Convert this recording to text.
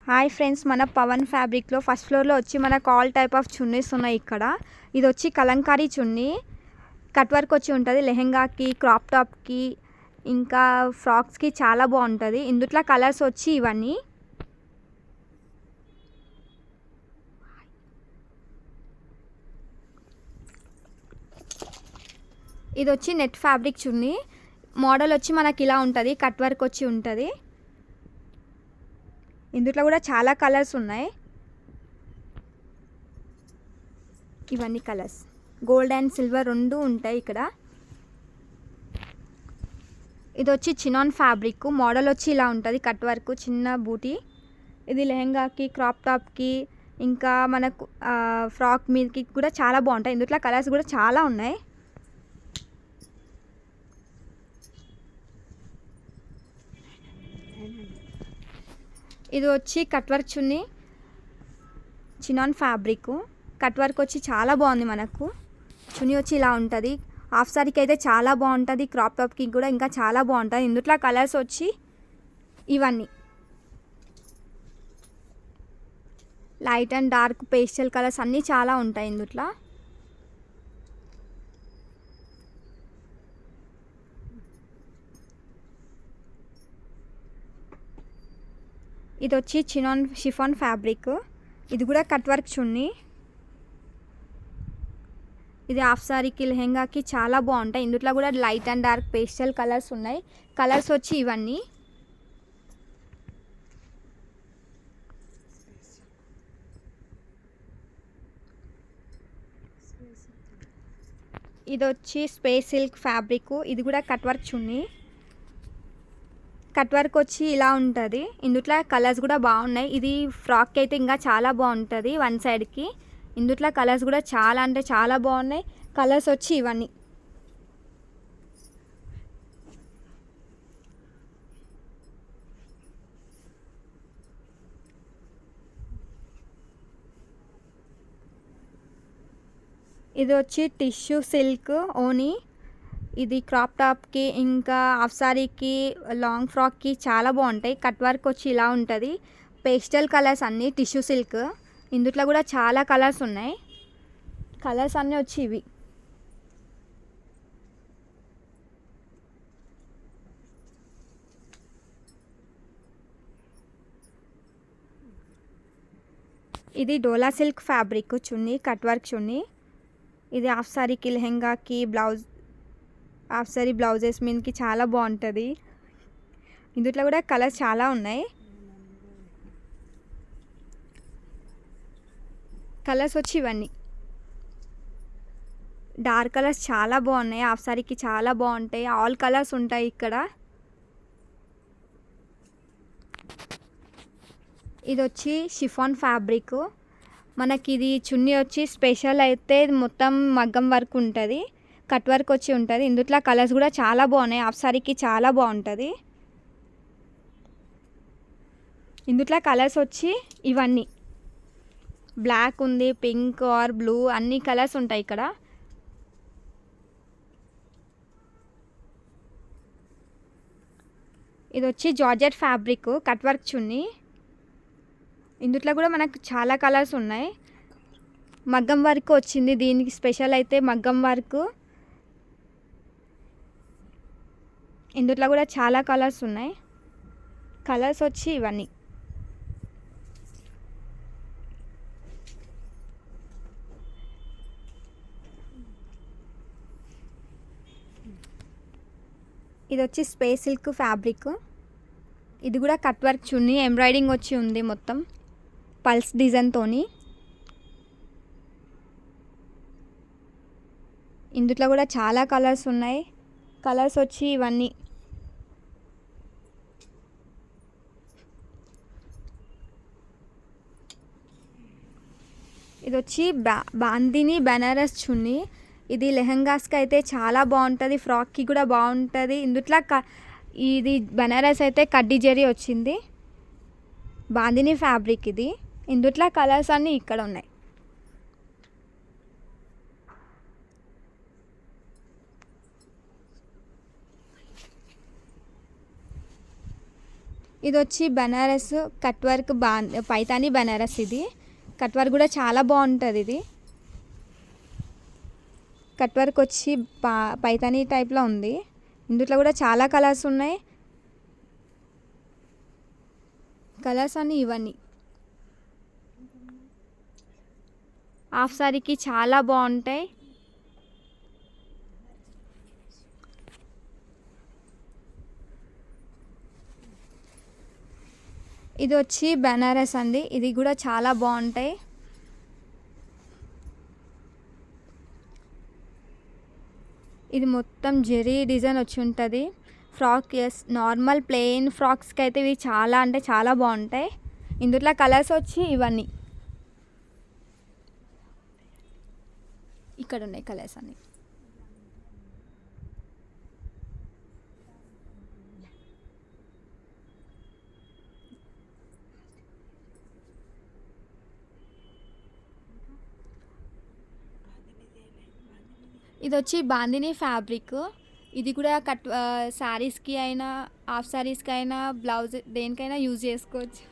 Hi friends, మన పవన్ ఫ్యాబ్రిక్లో first ఫ్లోర్లో వచ్చి మనకు ఆల్ టైప్ ఆఫ్ చున్నీస్ ఉన్నాయి. ఇక్కడ ఇది వచ్చి కలంకారీ చున్నీ, కట్ వర్క్ వచ్చి ఉంటుంది. లెహెంగాకి, క్రాప్ టాప్కి, ఇంకా ఫ్రాక్స్కి చాలా బాగుంటుంది. ఇందుట్లో కలర్స్ వచ్చి ఇవన్నీ. ఇది వచ్చి నెట్ ఫ్యాబ్రిక్ చున్నీ. మోడల్ వచ్చి మనకి ఇలా ఉంటుంది, కట్ వర్క్ వచ్చి ఉంటుంది. ఇందులో కూడా చాలా కలర్స్ ఉన్నాయి. ఇవన్నీ కలర్స్ గోల్డ్ అండ్ సిల్వర్ రెండు ఉంటాయి ఇక్కడ. ఇది వచ్చి చినాన్ ఫ్యాబ్రిక్, మోడల్ వచ్చి ఇలా ఉంటుంది, కట్ వర్క్, చిన్న బూటీ. ఇది లెహెంగాకి, క్రాప్ టాప్కి, ఇంకా మనకు ఫ్రాక్ మీదకి కూడా చాలా బాగుంటాయి. ఇందులో కలర్స్ కూడా చాలా ఉన్నాయి. ఇది వచ్చి కట్ వర్క్ చున్నీ, చినాన్ ఫ్యాబ్రిక్, కట్ వర్క్ వచ్చి చాలా బాగుంది. మనకు చున్నీ వచ్చి ఇలా ఉంటుంది. హాఫ్ సారీకి అయితే చాలా బాగుంటుంది, క్రాప్ టాప్కి కూడా ఇంకా చాలా బాగుంటుంది. ఇందులో కలర్స్ వచ్చి ఇవన్నీ light and dark pastel colours అన్నీ చాలా ఉంటాయి ఇందులో. ఇది వచ్చి చినాన్ షిఫాన్ ఫ్యాబ్రిక్, ఇది కూడా కట్ వర్క్ చున్నీ. ఇది హాఫ్ సారీకి, లెహెంగాకి చాలా బాగుంటాయి. ఇందులో కూడా light and dark pastel colours ఉన్నాయి. కలర్స్ వచ్చి ఇవన్నీ. ఇది వచ్చి స్పేస్ సిల్క్ ఫ్యాబ్రిక్, ఇది కూడా కట్ వర్క్ చున్నీ. కట్ వర్క్ వచ్చి ఇలా ఉంటుంది. ఇందులో కలర్స్ కూడా బాగున్నాయి. ఇది ఫ్రాక్ అయితే ఇంకా చాలా బాగుంటుంది వన్ సైడ్కి. ఇందులో కలర్స్ కూడా చాలా అంటే చాలా బాగున్నాయి. కలర్స్ వచ్చి ఇవన్నీ. ఇది వచ్చి టిష్యూ సిల్క్ ఓనీ. ఇది క్రాప్ టాప్కి, ఇంకా హాఫ్ సారీకి, లాంగ్ ఫ్రాక్కి చాలా బాగుంటాయి. కట్ వర్క్ వచ్చి ఇలా ఉంటుంది. పేస్టల్ కలర్స్ అన్నీ, టిష్యూ సిల్క్. ఇందులో కూడా చాలా కలర్స్ ఉన్నాయి. కలర్స్ అన్నీ వచ్చి ఇవి. ఇది Dola silk fabric chunni, cut work chunni. ఇది హాఫ్ సారీకి, లెహెంగాకి, బ్లౌజ్, హాఫ్ సారీ బ్లౌజెస్ మీదకి చాలా బాగుంటుంది. ఇందులో కూడా కలర్స్ చాలా ఉన్నాయి. కలర్స్ వచ్చి ఇవన్నీ. డార్క్ కలర్స్ చాలా బాగున్నాయి, హాఫ్ సారీకి చాలా బాగుంటాయి. ఆల్ కలర్స్ ఉంటాయి ఇక్కడ. ఇది వచ్చి షిఫాన్ ఫ్యాబ్రిక్. మనకి ఇది చున్నీ వచ్చి స్పెషల్ అయితే మొత్తం మగ్గం వర్క్ ఉంటుంది, కట్ వర్క్ వచ్చి ఉంటుంది. ఇందులో కలర్స్ కూడా చాలా బాగున్నాయి, హాఫ్ సారీకి చాలా బాగుంటుంది. ఇందులో కలర్స్ వచ్చి ఇవన్నీ. బ్లాక్ ఉంది, పింక్ ఆర్ బ్లూ, అన్ని కలర్స్ ఉంటాయి ఇక్కడ. ఇది వచ్చి జార్జెట్ ఫ్యాబ్రిక్, కట్ వర్క్ చున్నీ. ఇందులో కూడా మనకు చాలా కలర్స్ ఉన్నాయి. మగ్గం వర్క్ వచ్చింది, దీనికి స్పెషల్ అయితే మగ్గం వర్క్. ఇందులో కూడా చాలా కలర్స్ ఉన్నాయి. కలర్స్ వచ్చి ఇవన్నీ. ఇది వచ్చి స్పేస్ సిల్క్ ఫ్యాబ్రిక్, ఇది కూడా కట్ వర్క్ చున్నీ. ఎంబ్రాయిడింగ్ వచ్చి ఉంది మొత్తం పల్స్ డిజైన్తోని. ఇందులో కూడా చాలా కలర్స్ ఉన్నాయి. కలర్స్ వచ్చి ఇవన్నీ. ఇది వచ్చి బాందిని బనారస్ చున్నీ. ఇది లెహంగాస్కి అయితే చాలా బాగుంటుంది, ఫ్రాక్కి కూడా బాగుంటుంది. ఇందులో ఇది బనారస్ అయితే కడ్డీ జరీ వచ్చింది, బాందిని ఫ్యాబ్రిక్ ఇది. ఇందులో కలర్స్ అన్నీ ఇక్కడ ఉన్నాయి. ఇది వచ్చి బనారస్ కట్ వర్క్ పైతాని బనారస్. ఇది కట్ వర్క్ కూడా చాలా బాగుంటుంది. ఇది కట్ వర్క్ వచ్చి పైతాని టైప్లో ఉంది. ఇందులో కూడా చాలా కలర్స్ ఉన్నాయి. కలర్స్ అన్నీ ఇవన్నీ హాఫ్ సారీకి చాలా బాగుంటాయి. ఇది వచ్చి బనారస్ అండి. ఇది కూడా చాలా బాగుంటాయి. ఇది మొత్తం జెరీ డిజైన్ వచ్చి ఉంటుంది. ఫ్రాక్ నార్మల్ ప్లెయిన్ ఫ్రాక్స్కి అయితే ఇవి చాలా అంటే చాలా బాగుంటాయి. ఇందులో కలర్స్ వచ్చి ఇవన్నీ ఇక్కడ ఉన్నాయి కలర్స్ అన్నీ. ఇది వచ్చి బాందిని ఫ్యాబ్రిక్. ఇది కూడా శారీస్కి అయినా హాఫ్ శారీస్కి అయినా బ్లౌజ్ దేనికైనా యూజ్ చేసుకోవచ్చు.